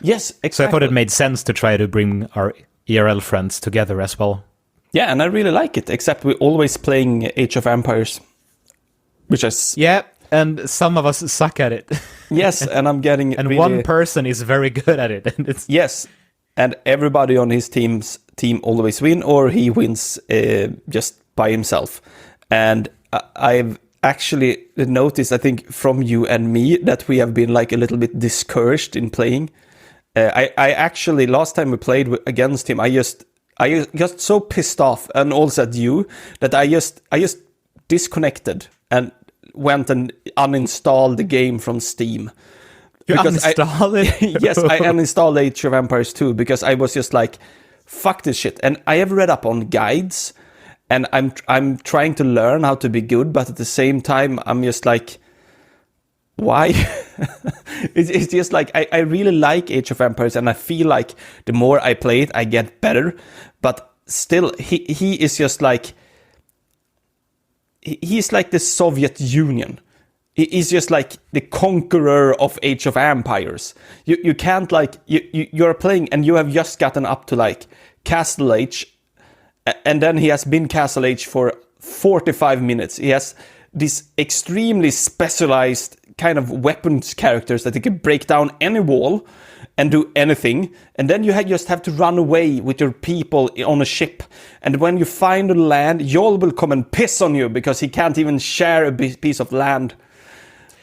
Yes, exactly. So I thought it made sense to try to bring our ERL friends together as well. Yeah, and I really like it, except we're always playing Age of Empires, which is... Yeah, and some of us suck at it. Yes, and I'm getting and really... one person is very good at it. And it's... Yes, and everybody on his team always win, or he wins just by himself. And I've actually noticed, I think, from you and me, that we have been like a little bit discouraged in playing. I actually, last time we played against him, I just so pissed off, and also at you, that I just disconnected and went and uninstalled the game from Steam. You uninstalled it? Yes, I uninstalled Age of Empires 2 because I was just like, fuck this shit. And I have read up on guides, and I'm trying to learn how to be good, but at the same time, I'm just like, why? It's just like, I really like Age of Empires, and I feel like the more I play it, I get better. But still, he is just like, he's like the Soviet Union. He's just like the conqueror of Age of Empires. You can't like, you're playing and you have just gotten up to like Castle Age, and then he has been Castle Age for 45 minutes. He has these extremely specialized kind of weapons characters that he can break down any wall and do anything. And then you just have to run away with your people on a ship. And when you find a land, Yol will come and piss on you because he can't even share a piece of land.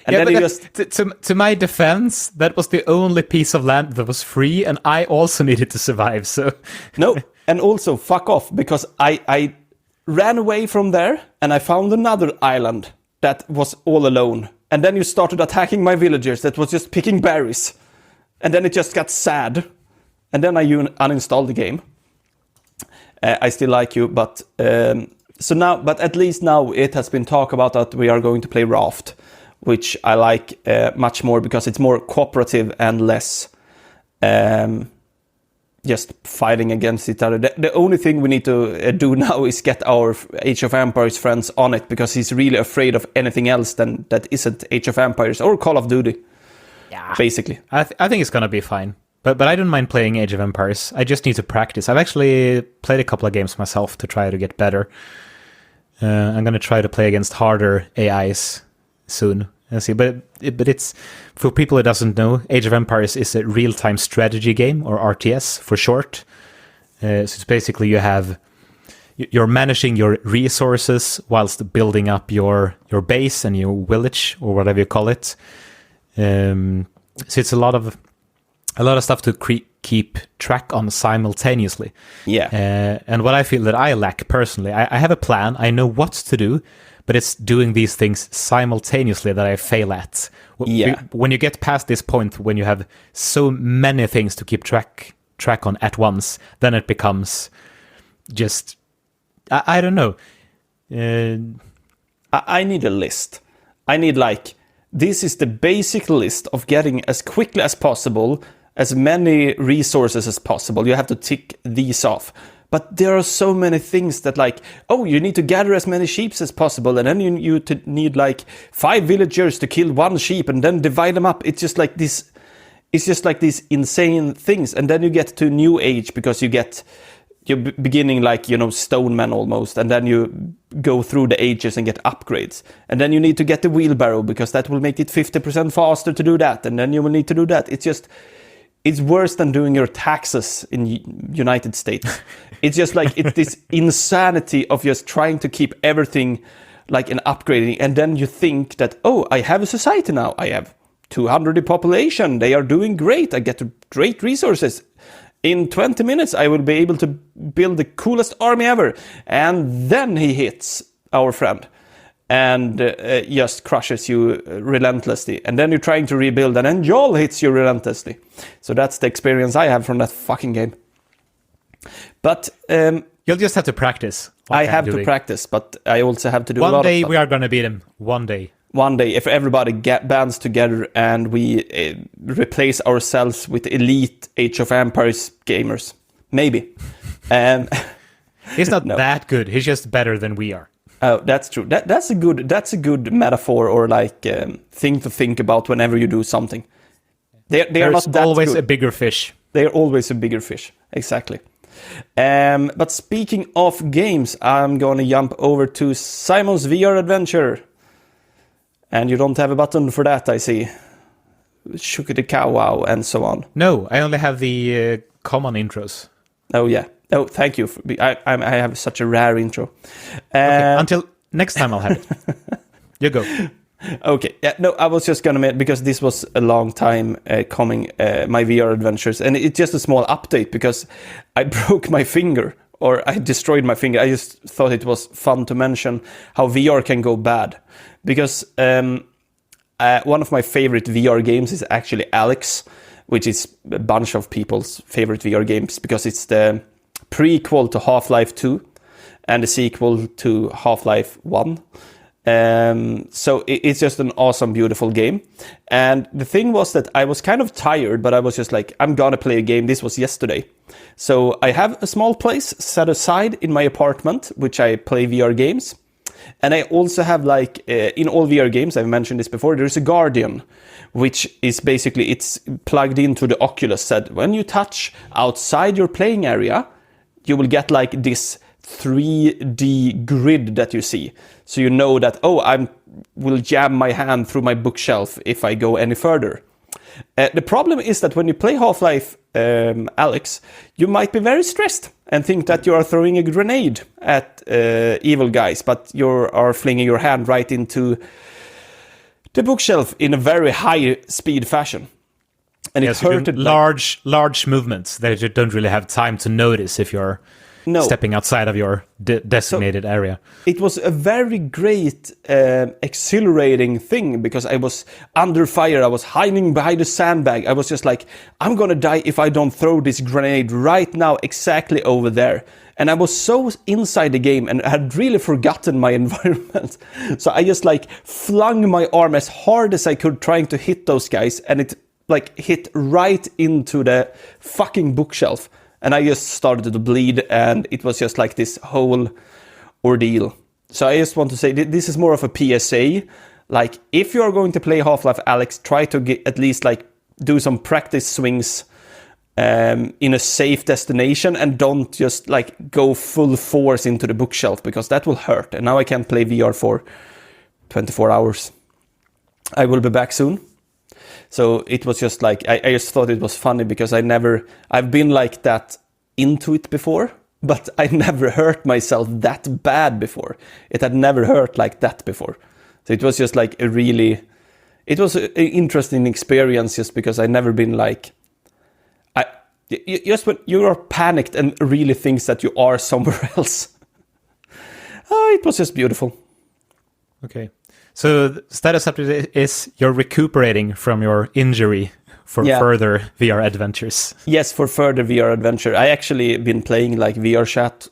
And yeah, then but to my defense, that was the only piece of land that was free, and I also needed to survive. So no, and also fuck off, because I ran away from there and I found another island that was all alone. And then you started attacking my villagers that was just picking berries. And then it just got sad. And then I uninstalled the game. I still like you, but so now, but at least now it has been talked about that we are going to play Raft, which I like much more because it's more cooperative and less just fighting against each other. The only thing we need to do now is get our Age of Empires friends on it, because he's really afraid of anything else that isn't Age of Empires or Call of Duty. Yeah, basically. I think it's gonna be fine. But I don't mind playing Age of Empires. I just need to practice. I've actually played a couple of games myself to try to get better. I'm gonna try to play against harder AIs soon and see. But it's, for people who doesn't know, Age of Empires is a real-time strategy game, or RTS for short. So it's basically you're managing your resources whilst building up your base and your village, or whatever you call it. So it's a lot of stuff to keep track on simultaneously. Yeah. And what I feel that I lack personally, I have a plan, I know what to do, but it's doing these things simultaneously that I fail at. Yeah. When you get past this point, when you have so many things to keep track on at once, then it becomes just, I don't know. I need a list. I need like, this is the basic list of getting as quickly as possible, as many resources as possible. You have to tick these off. But there are so many things that like, oh, you need to gather as many sheep as possible, and then you need like 5 villagers to kill 1 sheep and then divide them up. It's just like this. It's just like these insane things. And then you get to New Age, because you're beginning like, stone man almost, and then you go through the ages and get upgrades. And then you need to get the wheelbarrow, because that will make it 50% faster to do that. And then you will need to do that. It's worse than doing your taxes in United States. It's just like, it's this insanity of just trying to keep everything like an upgrading. And then you think that, oh, I have a society now. I have 200 in population. They are doing great. I get great resources. In 20 minutes, I will be able to build the coolest army ever. And then he hits our friend and just crushes you relentlessly. And then you're trying to rebuild, and then Joel hits you relentlessly. So that's the experience I have from that fucking game. But you'll just have to practice. I have to practice, but I also have to do a lot of stuff. One day we are going to beat him. One day. One day, if everybody bands together and we replace ourselves with elite Age of Empires gamers. Maybe. He's not that good. He's just better than we are. Oh, that's true. That's a good metaphor, or like thing to think about whenever you do something. They are There's not that always good. a bigger fish. They are always a bigger fish. Exactly. But speaking of games, I'm going to jump over to Simon's VR adventure. And you don't have a button for that, I see. Shukity cow wow and so on. No, I only have the common intros. Oh yeah. Oh, thank you. I have such a rare intro. Okay, until next time I'll have it. You go. Okay. Yeah. No, I was just gonna make, because this was a long time coming. My VR adventures, and it's just a small update because I broke my finger, or I destroyed my finger. I just thought it was fun to mention how VR can go bad, because one of my favorite VR games is actually Alex, which is a bunch of people's favorite VR games because it's the prequel to Half-Life 2 and the sequel to Half-Life 1. So it's just an awesome, beautiful game. And the thing was that I was kind of tired, but I was just like, I'm gonna play a game. This was yesterday. So I have a small place set aside in my apartment, which I play VR games. And I also have, like, in all VR games, I've mentioned this before, there's a Guardian, which is basically, it's plugged into the Oculus set. When you touch outside your playing area, you will get like this 3D grid that you see. So you know that, oh, I will jam my hand through my bookshelf if I go any further. The problem is that when you play Half-Life Alex, you might be very stressed and think that you are throwing a grenade at evil guys, but you are flinging your hand right into the bookshelf in a very high speed fashion. And yes, it hurted large movements that you don't really have time to notice if you're stepping outside of your designated area. It was a very great, exhilarating thing because I was under fire. I was hiding behind a sandbag. I was just like, I'm gonna die if I don't throw this grenade right now exactly over there. And I was so inside the game and had really forgotten my environment. So I just like flung my arm as hard as I could trying to hit those guys, and it like hit right into the fucking bookshelf. And I just started to bleed, and it was just like this whole ordeal. So I just want to say, this is more of a PSA. Like, if you're going to play Half-Life Alyx, try to get at least like do some practice swings in a safe destination, and don't just like go full force into the bookshelf, because that will hurt. And now I can't play VR for 24 hours. I will be back soon. So it was just like, I just thought it was funny because I've been like that into it before, but I never hurt myself that bad before. It had never hurt like that before. So it was just like it was an interesting experience, just because I never been like, just when you are panicked and really thinks that you are somewhere else. Oh, it was just beautiful. Okay. So the status update is you're recuperating from your injury for further VR adventures. Yes, for further VR adventure. I actually been playing like VR chat,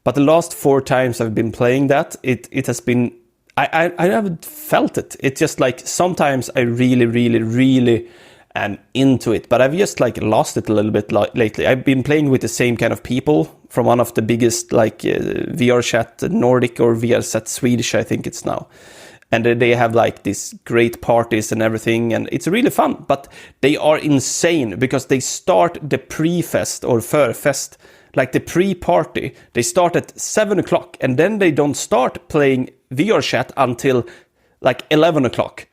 but the last 4 times I've been playing that, it has been, I haven't felt it. It's just like sometimes I really am into it, but I've just like lost it a little bit lately. I've been playing with the same kind of people from one of the biggest like VR chat Nordic, or VR chat Swedish, I think it's now. And they have like these great parties and everything, and it's really fun. But they are insane because they start the pre-fest or förfest, like the pre-party. They start at 7 o'clock, and then they don't start playing VR chat until like 11 o'clock.